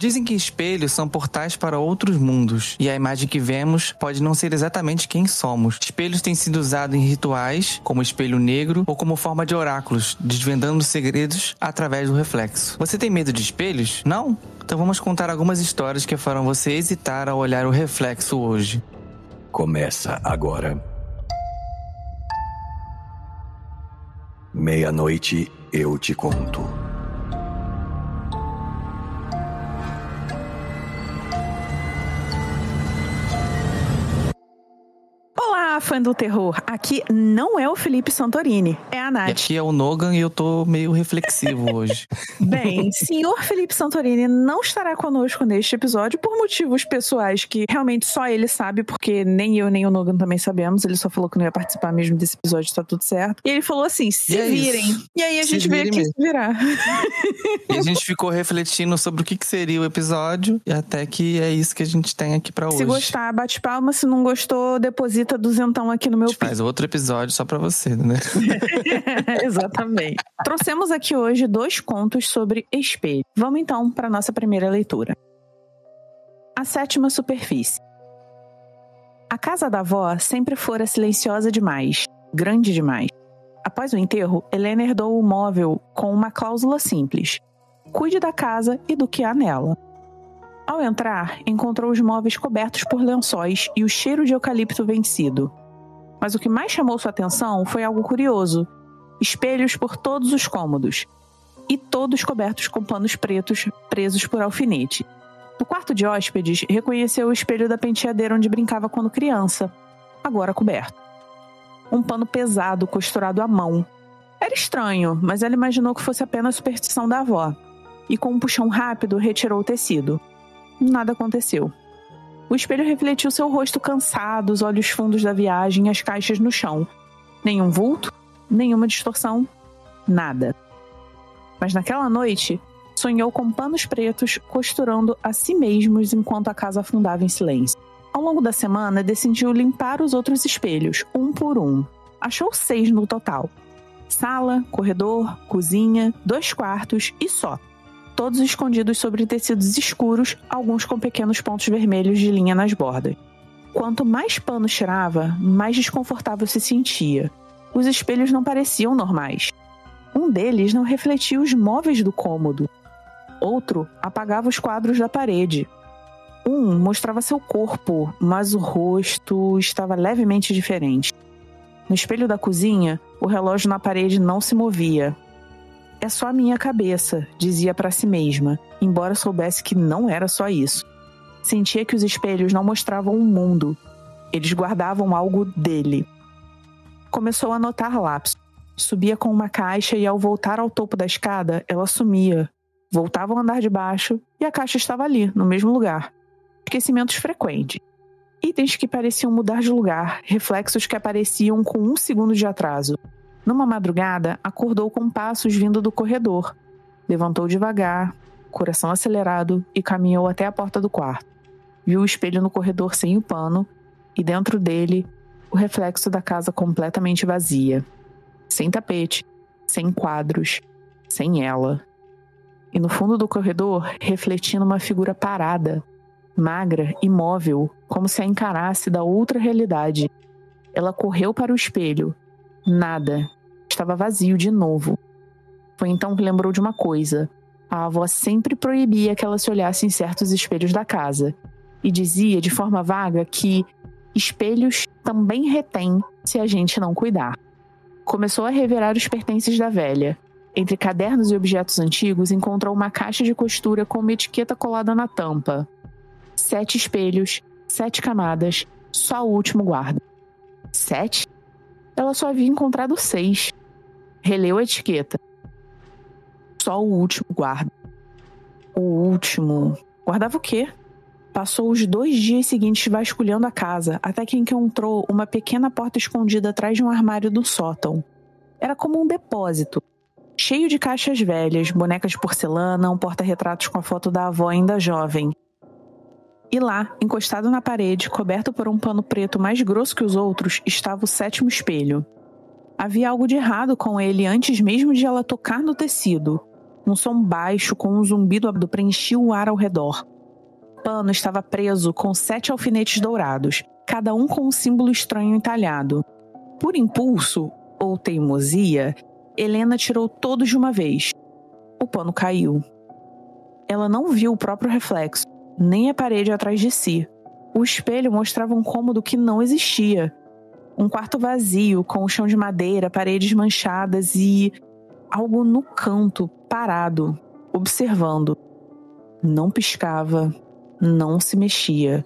Dizem que espelhos são portais para outros mundos, e a imagem que vemos pode não ser exatamente quem somos. Espelhos têm sido usados em rituais, como o espelho negro, ou como forma de oráculos, desvendando segredos através do reflexo. Você tem medo de espelhos? Não? Então vamos contar algumas histórias que farão você hesitar ao olhar o reflexo hoje. Começa agora. Meia-noite eu te conto. Olá, fã do terror. Aqui não é o Felipe Santorini, é a Nath. E aqui é o Nogan e eu tô meio reflexivo hoje. Bem, senhor Felipe Santorini não estará conosco neste episódio por motivos pessoais que realmente só ele sabe, porque nem eu nem o Nogan também sabemos. Ele só falou que não ia participar mesmo desse episódio, tá tudo certo. E ele falou assim, se virem. Isso. E aí a gente veio aqui se virar. E a gente ficou refletindo sobre o que seria o episódio, e até que é isso que a gente tem aqui pra hoje. Se gostar, bate palma. Se não gostou, deposita duzentão aqui no meu PIN. Faz outro episódio só pra você, né? Exatamente. Trouxemos aqui hoje 2 contos sobre espelho. Vamos então para nossa primeira leitura. A Sétima Superfície. A casa da avó sempre fora silenciosa demais, grande demais. Após o enterro, Helena herdou o móvel com uma cláusula simples: cuide da casa e do que há nela. Ao entrar, encontrou os móveis cobertos por lençóis e o cheiro de eucalipto vencido. Mas o que mais chamou sua atenção foi algo curioso: espelhos por todos os cômodos, e todos cobertos com panos pretos presos por alfinete. No quarto de hóspedes, reconheceu o espelho da penteadeira onde brincava quando criança, agora coberto. Um pano pesado costurado à mão. Era estranho, mas ela imaginou que fosse apenas superstição da avó, e com um puxão rápido retirou o tecido. Nada aconteceu. O espelho refletiu seu rosto cansado, os olhos fundos da viagem e as caixas no chão. Nenhum vulto, nenhuma distorção, nada. Mas naquela noite, sonhou com panos pretos costurando a si mesmos enquanto a casa afundava em silêncio. Ao longo da semana, decidiu limpar os outros espelhos, um por um. Achou 6 no total. Sala, corredor, cozinha, 2 quartos e só. Todos escondidos sobre tecidos escuros, alguns com pequenos pontos vermelhos de linha nas bordas. Quanto mais panos tirava, mais desconfortável se sentia. Os espelhos não pareciam normais. Um deles não refletia os móveis do cômodo. Outro apagava os quadros da parede. Um mostrava seu corpo, mas o rosto estava levemente diferente. No espelho da cozinha, o relógio na parede não se movia. É só a minha cabeça, dizia para si mesma, embora soubesse que não era só isso. Sentia que os espelhos não mostravam um mundo. Eles guardavam algo dele. Começou a notar lapsos. Subia com uma caixa e ao voltar ao topo da escada, ela sumia. Voltava ao andar de baixo e a caixa estava ali, no mesmo lugar. Esquecimentos frequentes. Itens que pareciam mudar de lugar, reflexos que apareciam com 1 segundo de atraso. Numa madrugada, acordou com passos vindo do corredor. Levantou devagar, coração acelerado, e caminhou até a porta do quarto. Viu o espelho no corredor sem o pano, e dentro dele, o reflexo da casa completamente vazia. Sem tapete, sem quadros, sem ela. E no fundo do corredor, refletindo uma figura parada, magra, imóvel, como se a encarasse da outra realidade. Ela correu para o espelho. Nada. Estava vazio de novo. Foi então que lembrou de uma coisa. A avó sempre proibia que ela se olhasse em certos espelhos da casa. E dizia de forma vaga que espelhos também retêm se a gente não cuidar. Começou a revirar os pertences da velha. Entre cadernos e objetos antigos, encontrou uma caixa de costura com uma etiqueta colada na tampa. 7 espelhos, 7 camadas, só o último guarda. 7? Ela só havia encontrado 6. Releu a etiqueta. Só o último guarda. O último... Guardava o quê? Passou os 2 dias seguintes vasculhando a casa, até que encontrou uma pequena porta escondida atrás de um armário do sótão. Era como um depósito, cheio de caixas velhas, bonecas de porcelana, um porta-retratos com a foto da avó ainda jovem. E lá, encostado na parede, coberto por um pano preto mais grosso que os outros, estava o 7º espelho. Havia algo de errado com ele antes mesmo de ela tocar no tecido. Um som baixo com um zumbido preenchia o ar ao redor. Pano estava preso com 7 alfinetes dourados, cada um com um símbolo estranho entalhado. Por impulso, ou teimosia, Helena tirou todos de uma vez. O pano caiu. Ela não viu o próprio reflexo, nem a parede atrás de si. O espelho mostrava um cômodo que não existia. Um quarto vazio, com o chão de madeira, paredes manchadas e algo no canto, parado, observando. Não piscava, não se mexia,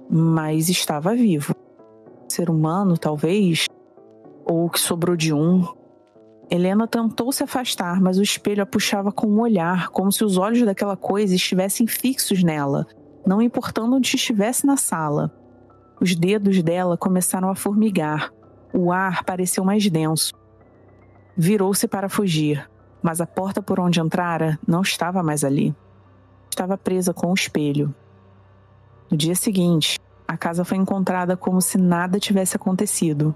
mas estava vivo. Ser humano, talvez, ou o que sobrou de um. Helena tentou se afastar, mas o espelho a puxava com um olhar, como se os olhos daquela coisa estivessem fixos nela, não importando onde estivesse na sala. Os dedos dela começaram a formigar. O ar pareceu mais denso. Virou-se para fugir, mas a porta por onde entrara não estava mais ali. Estava presa com o espelho. No dia seguinte, a casa foi encontrada como se nada tivesse acontecido.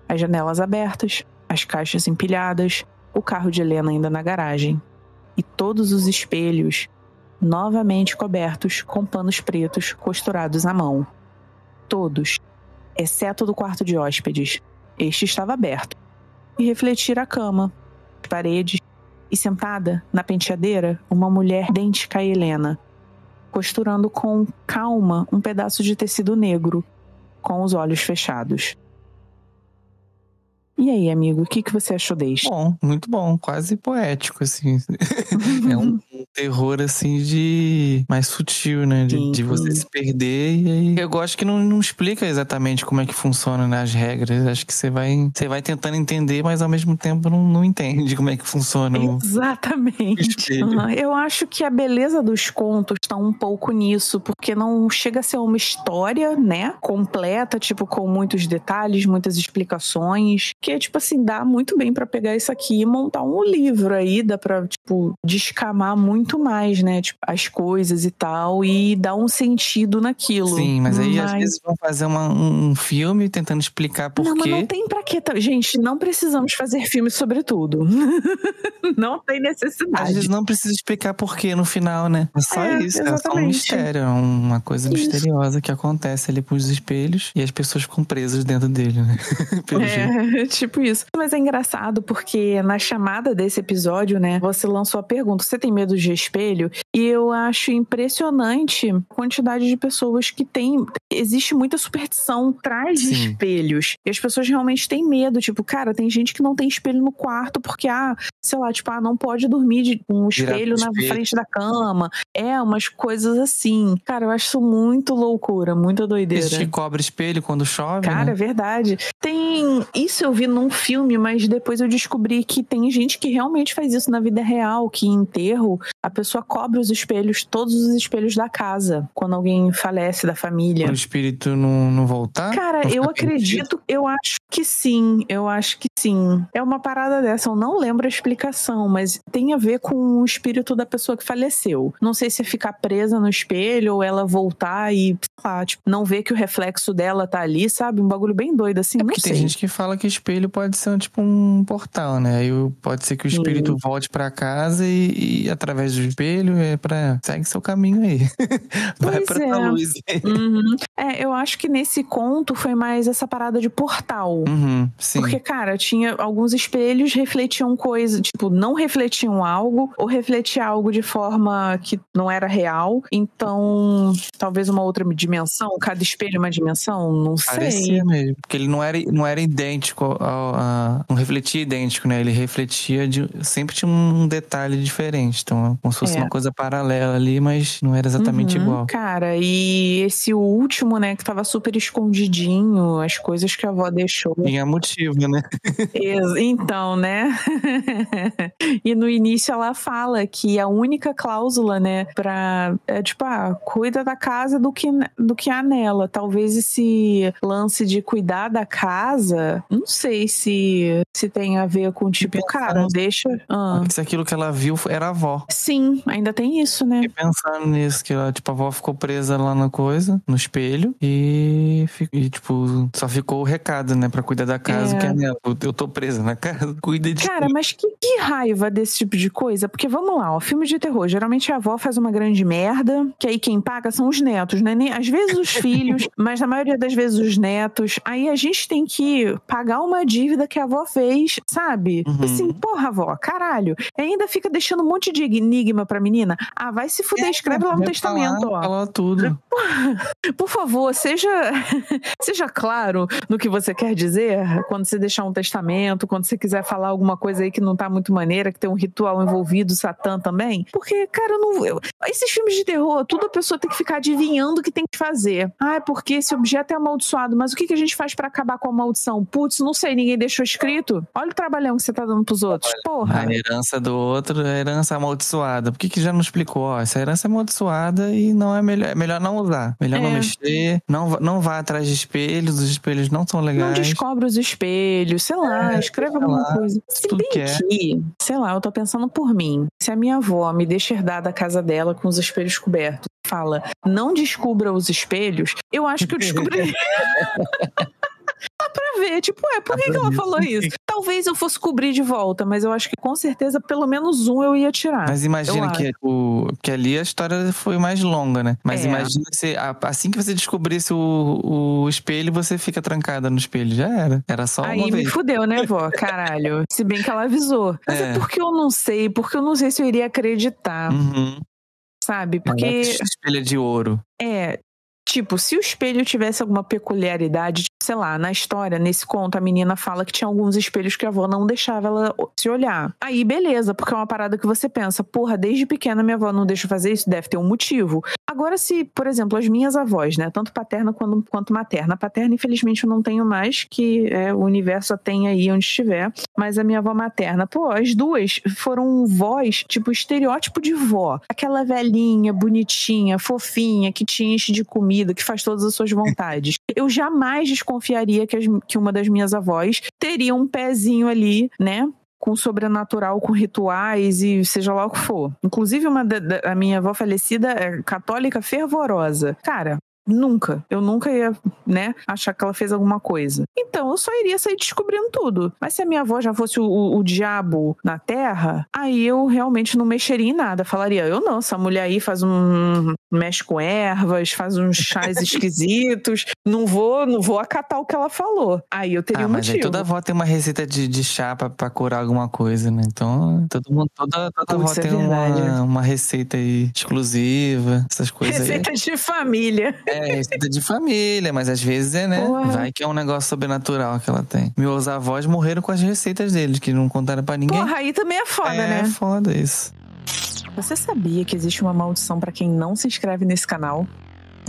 As janelas abertas, as caixas empilhadas, o carro de Helena ainda na garagem. E todos os espelhos novamente cobertos com panos pretos costurados à mão. Todos, exceto do quarto de hóspedes. Este estava aberto. E refletira a cama, as paredes, e sentada na penteadeira, uma mulher idêntica a Helena, costurando com calma um pedaço de tecido negro, com os olhos fechados. E aí, amigo, o que você achou deste? Bom, muito bom, quase poético, assim. É um terror, assim, mais sutil, né? De você se perder. E aí eu gosto que não explica exatamente como é que funciona, né, as regras. Acho que você vai tentando entender, mas ao mesmo tempo não entende como é que funciona Exatamente. o espelho. Eu acho que a beleza dos contos está um pouco nisso, porque não chega a ser uma história, né, completa, tipo, com muitos detalhes, muitas explicações, que, tipo assim, dá muito bem pra pegar isso aqui e montar um livro aí, dá pra, tipo, descamar muito mais, né, tipo, as coisas e tal, e dar um sentido naquilo. Sim, mas aí às vezes vão fazer um filme tentando explicar por quê. Não, mas não tem pra quê. Gente, não precisamos fazer filme sobre tudo. Não tem necessidade. Às vezes não precisa explicar por quê no final, né? É só isso, exatamente. É só um mistério, é uma coisa misteriosa que acontece ali com os espelhos e as pessoas ficam presas dentro dele, né? Pelo jeito. Tipo isso. Mas é engraçado porque na chamada desse episódio, né, você lançou a pergunta, você tem medo de espelho? E eu acho impressionante a quantidade de pessoas que tem. Existe muita superstição atrás de espelhos. E as pessoas realmente têm medo. Tipo, cara, tem gente que não tem espelho no quarto porque, sei lá, tipo, não pode dormir com um espelho na frente da cama. Umas coisas assim. Cara, eu acho isso muito loucura, muita doideira. Existe cobra espelho quando chove, cara, né? É verdade. Isso eu vi num filme, mas depois eu descobri que tem gente que realmente faz isso na vida real, que em enterro a pessoa cobre os espelhos, todos os espelhos da casa, quando alguém falece da família. Para o espírito não voltar? Cara, eu acredito, eu acho que sim. É uma parada dessa, eu não lembro a explicação, mas tem a ver com o espírito da pessoa que faleceu. Não sei se é ficar presa no espelho ou ela voltar e, sei lá, tipo, não ver que o reflexo dela tá ali, sabe? Um bagulho bem doido, assim, não sei. Tem gente que fala que espelho pode ser tipo um portal, né? Aí pode ser que o espírito volte pra casa e através do espelho segue seu caminho aí. Vai pra luz. Eu acho que nesse conto foi mais essa parada de portal. Sim. Porque, cara, tinha alguns espelhos refletiam coisa, tipo, não refletiam algo ou refletia algo de forma que não era real. Então, talvez uma outra dimensão, cada espelho uma dimensão, não sei. Parecia mesmo, porque ele não era idêntico não refletia idêntico, né? Ele refletia sempre tinha um detalhe diferente. Então, como se fosse uma coisa paralela ali, mas não era exatamente igual. Cara, e esse último, né, que tava super escondidinho, as coisas que a avó deixou. Tinha motivo, né? Então, né? E no início ela fala que a única cláusula, né, cuida da casa do que há nela. Talvez esse lance de cuidar da casa, não sei se tem a ver com, tipo, cara, deixa... Se aquilo que ela viu era a avó. Sim, ainda tem tem isso, né? Fiquei pensando nisso, que ela, tipo, a avó ficou presa lá na coisa, no espelho, e tipo, só ficou o recado, né, pra cuidar da casa, que é nela. Eu tô presa na casa, cuida de Cara, mas que raiva desse tipo de coisa, porque vamos lá, ó, filme de terror, geralmente a avó faz uma grande merda, que aí quem paga são os netos, né? Às vezes os filhos, mas na maioria das vezes os netos. Aí a gente tem que pagar uma dívida que a avó fez, sabe? Assim, porra, avó, caralho. E ainda fica deixando um monte de enigma pra menina. Ah, vai se fuder, escreve lá no testamento, ó. Fala tudo. Por favor, seja claro no que você quer dizer quando você deixar um testamento, quando você quiser falar alguma coisa aí que não tá muito maneira, que tem um ritual envolvido, Satã também. Porque, cara, esses filmes de terror, tudo a pessoa tem que ficar adivinhando o que tem que fazer. Ah, é porque esse objeto é amaldiçoado, mas o que a gente faz pra acabar com a maldição? Putz, não sei, ninguém deixou escrito. Olha o trabalhão que você tá dando pros outros. Porra. A herança do outro é herança amaldiçoada. Por que já não explicou? Ó, essa herança é amaldiçoada e não é melhor não usar. Melhor não mexer. Não vá atrás de espelhos. Os espelhos não são legais. Não descobre os espelhos. Sei lá, escreve alguma coisa. Se bem que, sei lá, eu tô pensando por mim. Se a minha avó me deixa herdar da casa dela com os espelhos cobertos, fala, não descubra os espelhos, eu acho que eu descobriria. Dá pra ver, tipo, por que ela falou isso? Talvez eu fosse cobrir de volta, mas eu acho que com certeza pelo menos um eu ia tirar. Mas imagina que ali a história foi mais longa, né? Mas imagina se assim que você descobrisse o espelho, você fica trancada no espelho. Já era. Era só uma vez. Aí me fudeu, né, vó? Caralho. Se bem que ela avisou. Mas é porque eu não sei se eu iria acreditar. Sabe? Porque... espelho é de ouro. Tipo, se o espelho tivesse alguma peculiaridade, sei lá, na história, nesse conto, a menina fala que tinha alguns espelhos que a avó não deixava ela se olhar. Aí, beleza, porque é uma parada que você pensa, porra, desde pequena minha avó não deixa eu fazer isso, deve ter um motivo. Agora, se, por exemplo, as minhas avós, né, tanto paterna quanto materna. A paterna, infelizmente, eu não tenho mais, que o universo a tem aí onde estiver, mas a minha avó materna, pô, as duas foram vós, tipo, estereótipo de vó. Aquela velhinha, bonitinha, fofinha, que te enche de comida, que faz todas as suas vontades. Eu jamais desconfiaria que uma das minhas avós teria um pezinho ali, né? Com sobrenatural, com rituais e seja lá o que for. Inclusive, a minha avó falecida é católica fervorosa. Cara, eu nunca ia, né, achar que ela fez alguma coisa. Então, eu só iria sair descobrindo tudo. Mas se a minha avó já fosse o diabo na terra, aí eu realmente não mexeria em nada. Falaria, eu não, essa mulher aí mexe com ervas, faz uns chás esquisitos, não vou acatar o que ela falou. Aí eu teria um motivo. Mas aí toda avó tem uma receita de chá pra curar alguma coisa, né? Então, toda avó tem uma receita aí exclusiva, essas coisas receita de família. Receita de família, mas às vezes né? Porra. Vai que é um negócio sobrenatural que ela tem. Meus avós morreram com as receitas deles, que não contaram pra ninguém. Porra, aí também é foda, né? É foda isso. Você sabia que existe uma maldição pra quem não se inscreve nesse canal?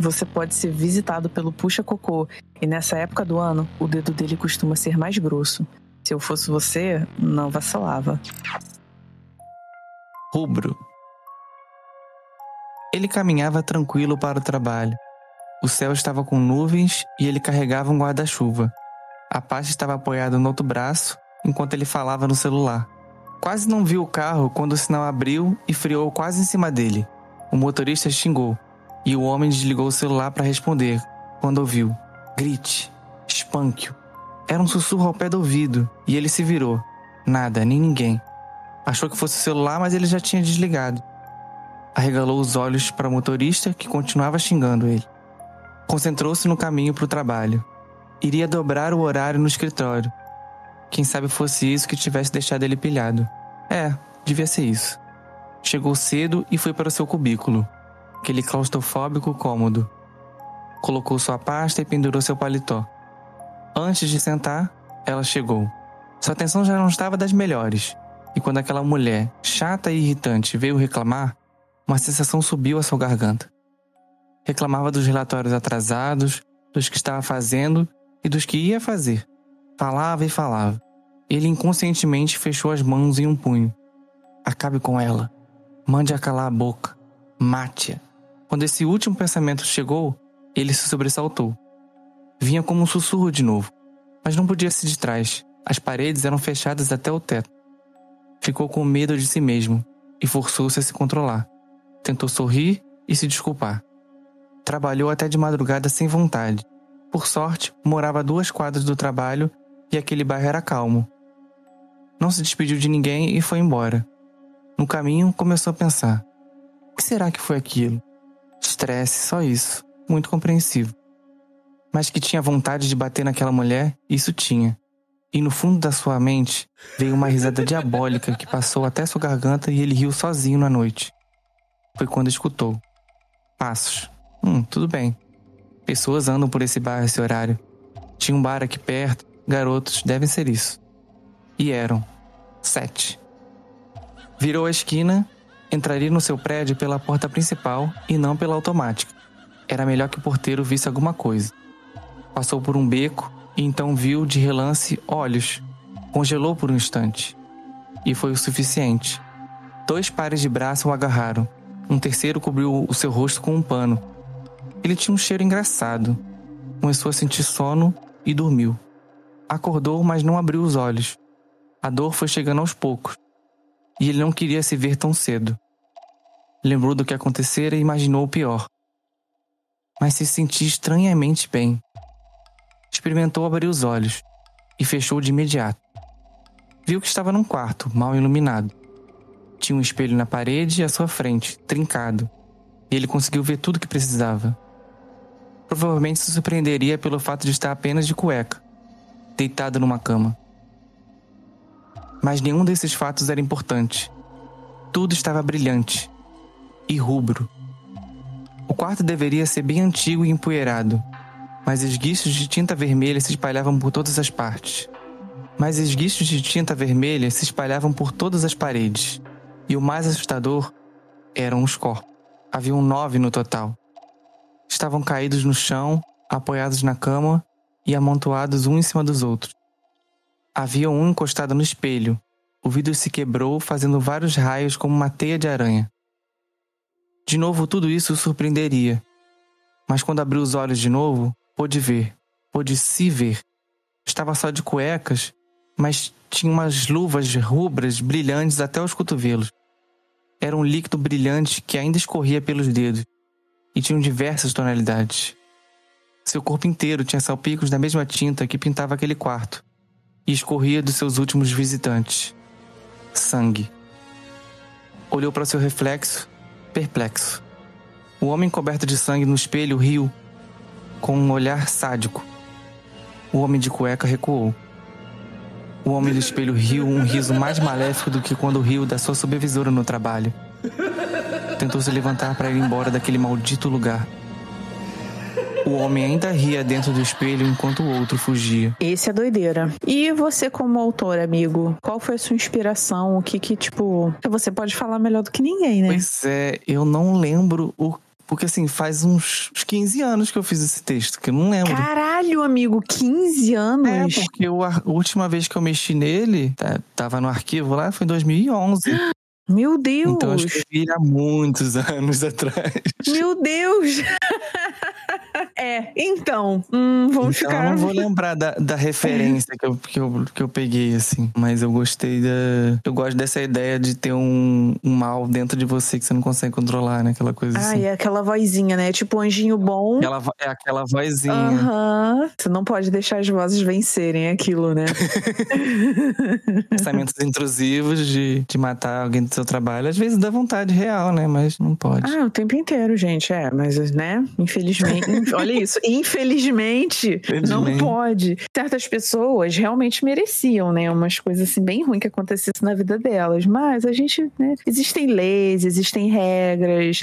Você pode ser visitado pelo Puxa Cocô, e nessa época do ano, o dedo dele costuma ser mais grosso. Se eu fosse você, não vacilava. Rubro. Ele caminhava tranquilo para o trabalho. O céu estava com nuvens e ele carregava um guarda-chuva. A pasta estava apoiada no outro braço, enquanto ele falava no celular. Quase não viu o carro quando o sinal abriu e freou quase em cima dele. O motorista xingou, e o homem desligou o celular para responder, quando ouviu. Grite. Espanque-o. Era um sussurro ao pé do ouvido, e ele se virou. Nada, nem ninguém. Achou que fosse o celular, mas ele já tinha desligado. Arregalou os olhos para o motorista, que continuava xingando ele. Concentrou-se no caminho para o trabalho. Iria dobrar o horário no escritório. Quem sabe fosse isso que tivesse deixado ele pilhado. Devia ser isso. Chegou cedo e foi para o seu cubículo. Aquele claustrofóbico cômodo. Colocou sua pasta e pendurou seu paletó. Antes de sentar, ela chegou. Sua atenção já não estava das melhores. E quando aquela mulher, chata e irritante, veio reclamar, uma sensação subiu à sua garganta. Reclamava dos relatórios atrasados, dos que estava fazendo e dos que ia fazer. Falava e falava. Ele inconscientemente fechou as mãos em um punho. Acabe com ela. Mande-a calar a boca. Mate-a. Quando esse último pensamento chegou, ele se sobressaltou. Vinha como um sussurro de novo, mas não podia se distrair. As paredes eram fechadas até o teto. Ficou com medo de si mesmo e forçou-se a se controlar. Tentou sorrir e se desculpar. Trabalhou até de madrugada sem vontade. Por sorte, morava a 2 quadras do trabalho e aquele bairro era calmo. Não se despediu de ninguém e foi embora. No caminho, começou a pensar. O que será que foi aquilo? Estresse, só isso. Muito compreensível. Mas que tinha vontade de bater naquela mulher, isso tinha. E no fundo da sua mente, veio uma risada diabólica que passou até sua garganta e ele riu sozinho na noite. Foi quando escutou. Passos. Tudo bem. Pessoas andam por esse bairro esse horário. Tinha um bar aqui perto. Garotos, devem ser isso. E eram 7. Virou a esquina, entraria no seu prédio pela porta principal e não pela automática. Era melhor que o porteiro visse alguma coisa. Passou por um beco e então viu de relance olhos. Congelou por um instante. E foi o suficiente. 2 pares de braços o agarraram. Um terceiro cobriu o seu rosto com um pano. Ele tinha um cheiro engraçado. Começou a sentir sono e dormiu. Acordou, mas não abriu os olhos. A dor foi chegando aos poucos. E ele não queria se ver tão cedo. Lembrou do que acontecera e imaginou o pior. Mas se sentia estranhamente bem. Experimentou abrir os olhos e fechou de imediato. Viu que estava num quarto, mal iluminado. Tinha um espelho na parede e à sua frente, trincado. E ele conseguiu ver tudo o que precisava. Provavelmente se surpreenderia pelo fato de estar apenas de cueca, deitado numa cama. Mas nenhum desses fatos era importante. Tudo estava brilhante e rubro. O quarto deveria ser bem antigo e empoeirado, mas esguichos de tinta vermelha se espalhavam por todas as partes. E o mais assustador eram os corpos. Haviam 9 no total. Estavam caídos no chão, apoiados na cama e amontoados um em cima dos outros. Havia um encostado no espelho. O vidro se quebrou, fazendo vários raios como uma teia de aranha. De novo, tudo isso o surpreenderia. Mas quando abriu os olhos de novo, pôde se ver. Estava só de cuecas, mas tinha umas luvas rubras brilhantes até os cotovelos. Era um líquido brilhante que ainda escorria pelos dedos. E tinham diversas tonalidades. Seu corpo inteiro tinha salpicos da mesma tinta que pintava aquele quarto. E escorria dos seus últimos visitantes. Sangue. Olhou para seu reflexo, perplexo. O homem coberto de sangue no espelho riu, com um olhar sádico. O homem de cueca recuou. O homem do espelho riu um riso mais maléfico do que quando riu da sua supervisora no trabalho. Tentou se levantar para ir embora daquele maldito lugar. O homem ainda ria dentro do espelho enquanto o outro fugia. Esse é doideira. E você como autor, amigo? Qual foi a sua inspiração? O que você pode falar melhor do que ninguém, né? Pois é, eu não lembro porque assim, faz uns 15 anos que eu fiz esse texto, que eu não lembro. Caralho, amigo, 15 anos? É, porque a última vez que eu mexi nele, tava no arquivo lá, foi em 2011. Meu Deus! Então eu escrevi há muitos anos atrás. Meu Deus! Vamos ficar... Eu não vou lembrar da referência que eu peguei, assim. Mas eu gostei eu gosto dessa ideia de ter um mal dentro de você que você não consegue controlar, né? Aquela coisa assim. É aquela vozinha, né? Tipo um anjinho bom. Aquela vozinha. Você não pode deixar as vozes vencerem aquilo, né? Pensamentos intrusivos de matar alguém do seu trabalho. Às vezes dá vontade real, né? Mas não pode. O tempo inteiro, gente. Mas, né? Infelizmente... Olha isso. Infelizmente, não pode. Certas pessoas realmente mereciam, né? Umas coisas assim bem ruins que acontecessem na vida delas. Mas a gente, né? Existem leis, existem regras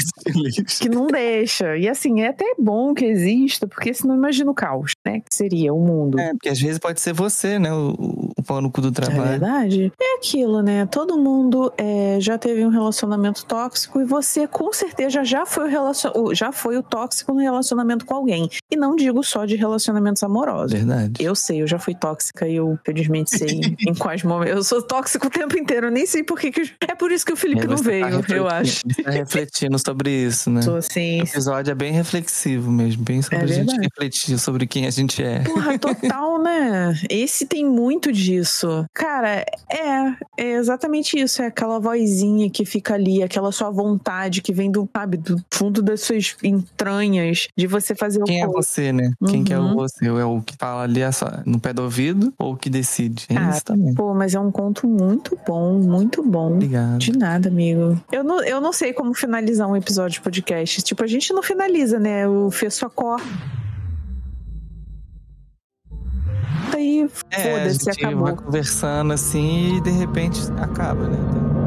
que não deixa. E assim, é até bom que exista, porque senão imagina o caos, né? Que seria o mundo. Porque às vezes pode ser você, né? O pau no cu do trabalho. É verdade. É aquilo, né? Todo mundo já teve um relacionamento tóxico e você com certeza já foi o tóxico no relacionamento com alguém. E não digo só de relacionamentos amorosos. Verdade. Eu sei, eu já fui tóxica e eu felizmente sei em quais momentos. Eu sou tóxico o tempo inteiro, eu nem sei por que. É por isso que o Felipe não veio, eu acho. Você tá refletindo sobre isso, né? Tô, sim. O episódio é bem reflexivo mesmo, bem sobre a gente refletir sobre quem a gente é. Porra, total, né? Esse tem muito disso. Cara, é exatamente isso. É aquela vozinha que fica ali, aquela sua vontade que vem do, sabe, do fundo das suas entranhas de você fazer Quem é você, né? Quem que é o você? É o que fala ali no pé do ouvido ou o que decide? É isso também. Pô, mas é um conto muito bom, muito bom. Obrigado. De nada, amigo. Eu não sei como finalizar um episódio de podcast. Tipo, a gente não finaliza, né? O Fê só corre. Aí, foda-se, a gente acabou. vai conversando assim e de repente acaba, né?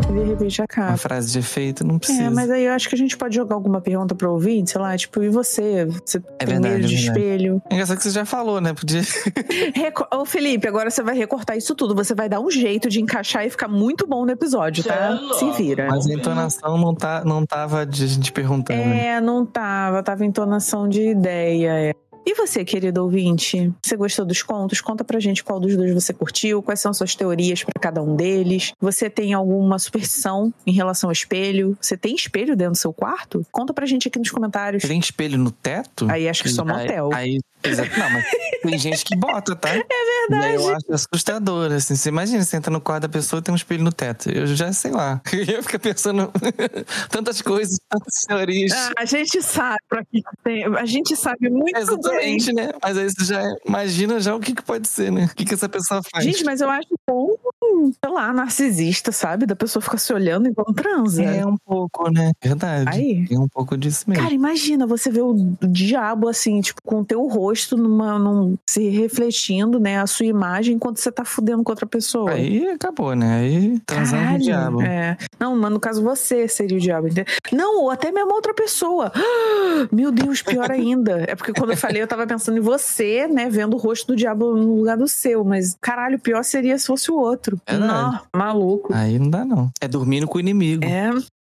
De repente acaba. Uma frase de efeito não precisa. Mas aí eu acho que a gente pode jogar alguma pergunta pro ouvinte, sei lá, tipo, e você? Você tem medo de espelho? É engraçado que você já falou, né? Podia... Ô, Felipe, agora você vai recortar isso tudo. Você vai dar um jeito de encaixar e ficar muito bom no episódio, tá? Se vira. Mas a entonação não tava de a gente perguntando. Não tava. Tava entonação de ideia, E você, querido ouvinte? Você gostou dos contos? Conta pra gente qual dos dois você curtiu, quais são suas teorias pra cada um deles. Você tem alguma superstição em relação ao espelho? Você tem espelho dentro do seu quarto? Conta pra gente aqui nos comentários. Você tem espelho no teto? Aí acho que só motel. Exato. Não, mas tem gente que bota, tá? É verdade. E aí eu acho assustador, assim. Você imagina, você entra no quarto da pessoa e tem um espelho no teto. Eu já sei lá. Eu ia ficar pensando tantas coisas, tantas teorias. A gente sabe pra que tem. A gente sabe muito Exatamente, bem. né? Mas aí você já imagina já o que pode ser, né? O que essa pessoa faz. Gente, mas eu acho bom, sei lá, narcisista, sabe? Da pessoa ficar se olhando enquanto transa. É um pouco, né? Verdade. Aí. É um pouco disso mesmo. Cara, imagina você ver o diabo assim, tipo, com o teu rosto se refletindo, né? A sua imagem enquanto você tá fudendo com outra pessoa. Aí acabou, né? Aí transando com o diabo. Não, mas no caso você seria o diabo, entendeu? Não, ou até mesmo outra pessoa. Meu Deus, pior ainda. É porque quando eu falei, eu tava pensando em você, né? Vendo o rosto do diabo no lugar do seu. Mas, caralho, pior seria se fosse o outro. Não, maluco. Aí não dá, não. É dormindo com o inimigo.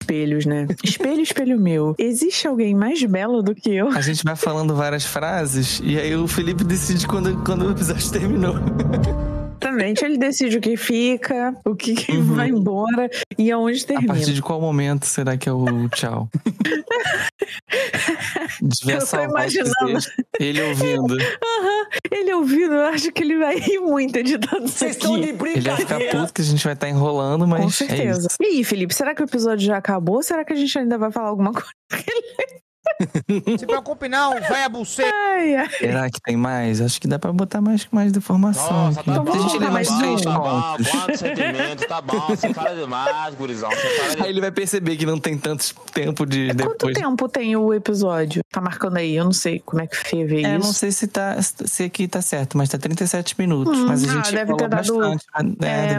Espelhos, né? Espelho, espelho meu. Existe alguém mais belo do que eu? A gente vai falando várias frases e aí o Felipe decide quando o episódio terminou. Exatamente, ele decide o que fica, o que vai embora e aonde termina. A partir de qual momento será que é o tchau? Eu tô imaginando. Ele ouvindo. Ele ouvindo, eu acho que ele vai rir muito editando isso aqui. Ele vai ficar puto que a gente vai estar enrolando, mas com certeza. É isso. E aí, Felipe, será que o episódio já acabou ou será que a gente ainda vai falar alguma coisa? Se preocupe não, vai a buceta. Será que tem mais? Acho que dá pra botar mais informação. Nossa, tá bom, se a gente ler mais 3 tá pontos. bom, sentimento, tá bom, você fala demais, gurizão. Aí ele vai perceber que não tem tanto tempo de Quanto depois. tempo tem o episódio? Tá marcando aí, eu não sei como é que Fê vê isso. Eu não sei se aqui tá certo, mas tá 37 minutos. Mas a gente deve ter dado bastante.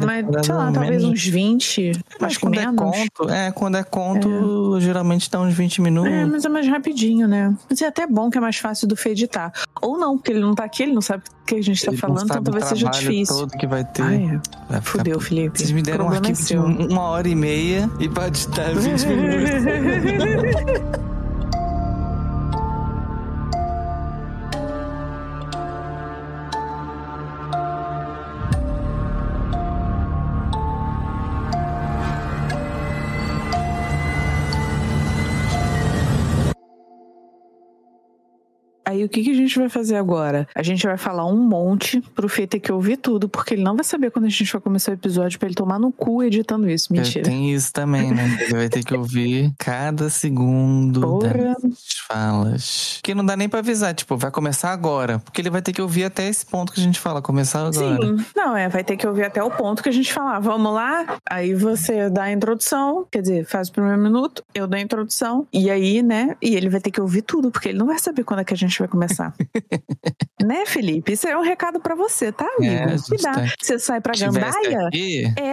mas sei lá, talvez uns 20, mas quando é conto, geralmente dá uns 20 minutos. Mas é mais rapidinho, né? Mas é até bom que é mais fácil do Fê editar. Ou não, porque ele não tá aqui, ele não sabe o que a gente tá falando, então talvez seja difícil. Todo que vai ter. Fudeu, Felipe. Vocês me deram um arquivo de 1h30 e pra editar 20 minutos. Aí o que a gente vai fazer agora? A gente vai falar um monte pro Fê ter que ouvir tudo, porque ele não vai saber quando a gente vai começar o episódio pra ele tomar no cu editando isso. Mentira. Tem isso também, né? Ele vai ter que ouvir cada segundo das falas. Porque não dá nem pra avisar, tipo, vai começar agora. Porque ele vai ter que ouvir até esse ponto que a gente fala, começar agora. Sim, não, vai ter que ouvir até o ponto que a gente falar, vamos lá? Aí você dá a introdução, quer dizer, faz o primeiro minuto, eu dou a introdução, e aí, né, e ele vai ter que ouvir tudo, porque ele não vai saber quando é que a gente vai começar. Né, Felipe? Isso é um recado pra você, tá, amigo? Cuidado. Você sai pra gandaia?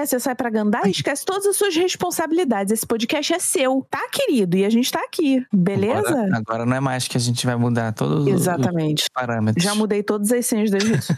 Você sai pra gandaia e esquece todas as suas responsabilidades. Esse podcast é seu, tá, querido? E a gente tá aqui, beleza? Agora não é mais que a gente vai mudar todos os parâmetros. Já mudei todas as senhas das redes.